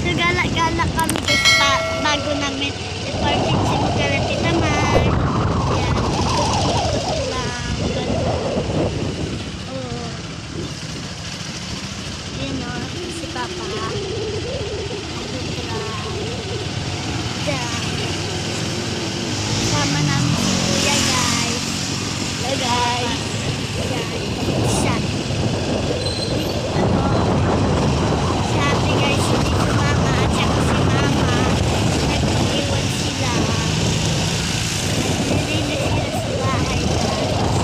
So gala-gala kami guys bago namin i-parking si Magalati naman. Yan. Lang. Oh. Yan o. Si Papa. Diyan. Sama namin si Kuya guys. Hello guys. Yan. Siya. Si ate guys, hindi sumama at saka si mama. Nag-iwan sila. Nag-iwan sila sa bahay guys.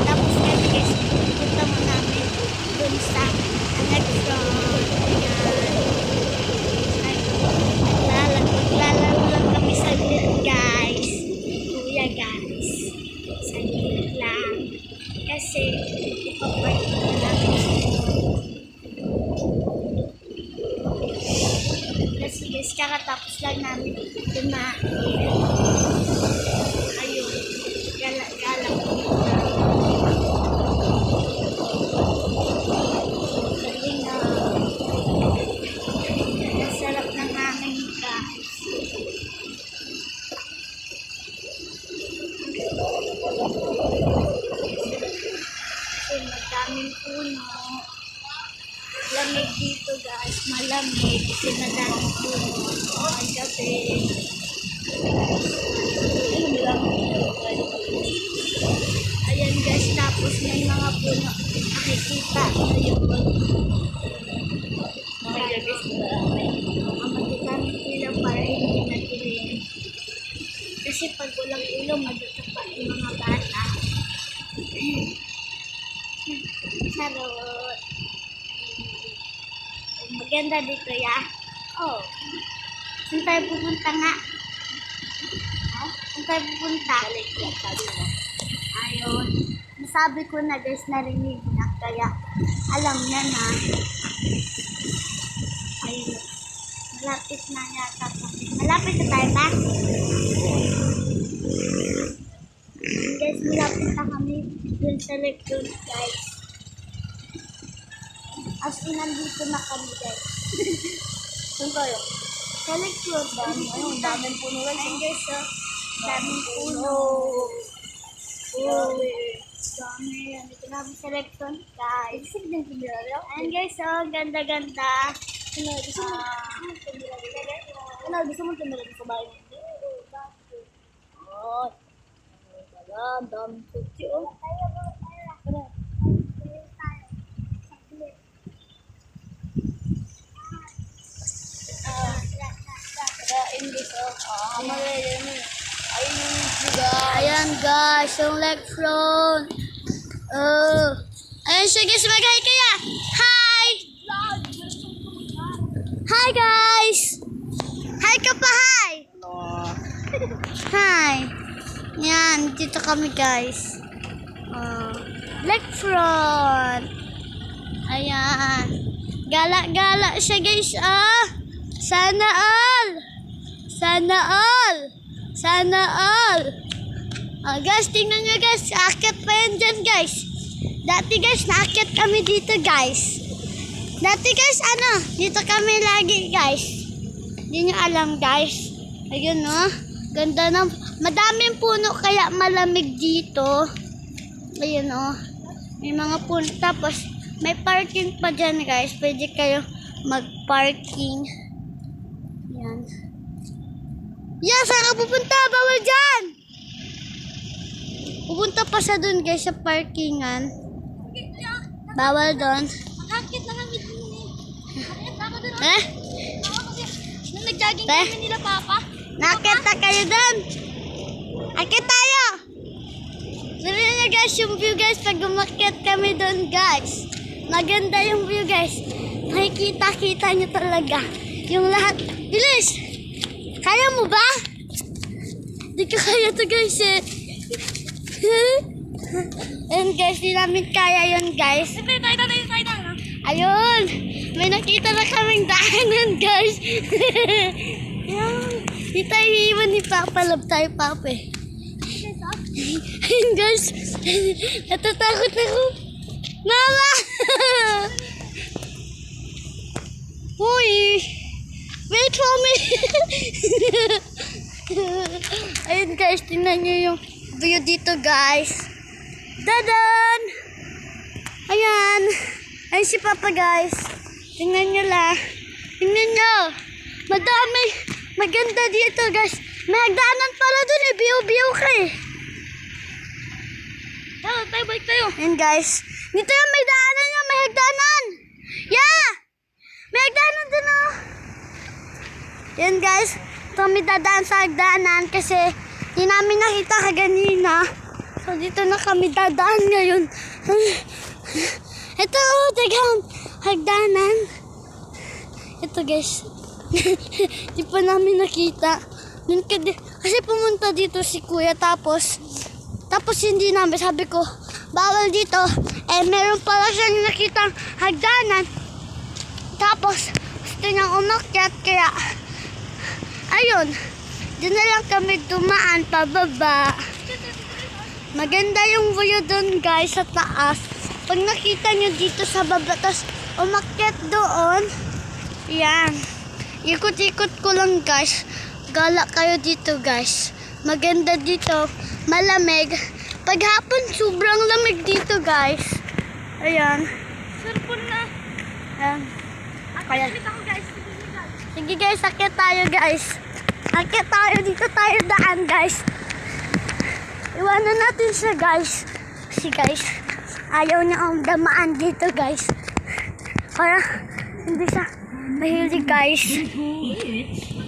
Tapos kami guys, punta mo namin dun sa Electron. Ayan. Maglalaro lang kami saglit guys. Kuya guys. Saglit lang. Kasi ipapark na namin kasi guys, kakatapos lang namin kumain. Ayun. Gala-gala. Galing na. Ang sarap ng hangin guys. Kasi madaming puno. Lamig dito guys, malamig kasi madaming puno. Ang gabi. Ayan guys, tapos may mga puno nakikita. Ayun. Mamagigamit nila para hindi matilim. Kasi pag walang ulo, madutapa yung mga bata. Charot. Maganda dito ya. Oh. Saan tayo pupunta nga? Saan tayo pupunta? Ayun. Nasabi ko na guys, narinig na. Kaya alam na na. Ayun. Malapit na yata. Malapit na tayo ba? Guys, malapit na kami dun sa Electron guys. As in, nandito na kami guys. Saan tayo? Sa Electron. Daming puno guys. Ayun guys, so. Daming puno. Oh. Dami. Nandito na kami sa Electron guys. Ayun guys, so. Ganda-ganda. Gusto mo tumira sa bahay mo? Oh. Ang daming kutsi oh. Ayan guys, yung Electron. Ayan siya guys, mag-hi kaya. Hi! Hi guys! Hi ka pa, hi! Hi! Yan, dito kami guys. Electron. Ayan. Gala-gala siya guys ah. Sana all. Sana all. Sana all. Guys, tingnan nyo guys. Akit pa yan dyan guys. Dati guys, naakit kami dito guys. Dati guys, dito kami lagi guys. Hindi nyo alam guys. Ayun no. Ganda ng, madaming puno kaya malamig dito. Ayun o. May mga puno. Tapos, may parking pa dyan guys. Pwede kayo mag-parking. Yan. Yan, saan ka pupunta? Bawal dyan! Pupunta pa sa dun guys sa parkingan. Bawal dun. Nakakit na kami dun eh. Eh? Nung nag-jogging kami nila papa. Nakit na kayo dun. Akit tayo. Sabihin nyo guys yung view guys pag umakit kami dun guys. Maganda yung view guys. Nakikita-kita nyo talaga. Yung lahat. Bilis! Kaya mo ba? Di ka kaya to guys eh. Ayun guys, di namin kaya yun guys. Ayun! May nakita na kaming daanan guys. Di tayo iiwan ni Papa. Love tayo Papa eh. Ayun guys. Natatakot ako. Mama! Uy! Tommy! Ayun guys, tingnan nyo yung view dito guys. Dadan! Ayan. Ayun si Papa guys. Tingnan nyo lang. Tingnan nyo. Madami. Maganda dito guys. May hagdanan pala dun eh. Biyaw-biyaw ka eh. Tayo, balik tayo. Ayan guys. Dito yung may daanan nyo. May hagdanan. Yeah! May hagdanan dun oh. Ayan guys. Ito kami dadaan sa hagdanan kasi di namin nakita kaganina. So dito na kami dadaan ngayon. Ito oh, dagang hagdanan. Ito guys. Di pa namin nakita. Kasi pumunta dito si kuya tapos hindi namin, sabi ko bawal dito. Eh meron pala siyang nakitang hagdanan. Tapos gusto niyang umakyat kaya ayun, doon na lang kami dumaan pababa. Maganda yung view doon guys sa taas. Pag nakita nyo dito sa baba, tapos umakyat doon, yan. Ikot-ikot ko lang guys. Gala kayo dito guys. Maganda dito. Malamig. Pag hapon, sobrang lamig dito guys. Ayan. Surpon na. Ayan. Kaya. Ako guys. Sige guys, akit tayo guys. Akit tayo, dito tayo daan guys. Iwanan natin siya guys. Kasi guys, ayaw niya ang damaan dito guys. Kaya hindi siya mahilig guys.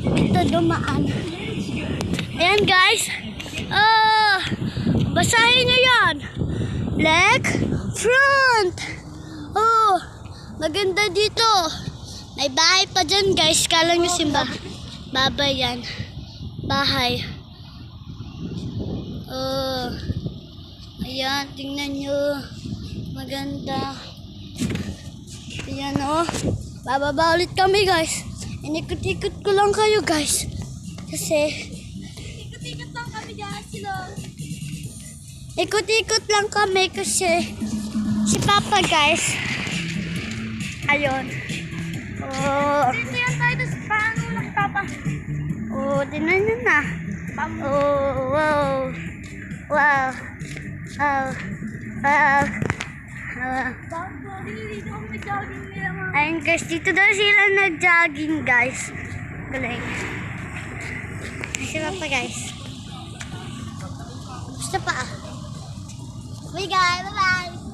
Dito dumaan. Ayan guys. Oh, basahin niyo yan. Black front. Oh, maganda dito. May bahay pa dyan guys. Kala nyo simba. Baba yan. Bahay. Oh. Ayan, tingnan nyo. Maganda. Ayan oh. Bababa ulit kami guys. Inikot-ikot ko lang kayo guys. Kasi Ikot-ikot lang kami dyan, silong. ikot-ikot lang kami kasi si Papa guys. Ayun. Oh. Dito yan tayo, tapos paano lang papa? Oh, tingnan nyo na. Oh, wow. Wow. Oh. Wow. Dito kami nag-jogging nila mga. Ayun guys, dito daw sila nag-jogging guys. Galing. Kasi Papa guys. Basta pa ah. Bye guys, bye bye.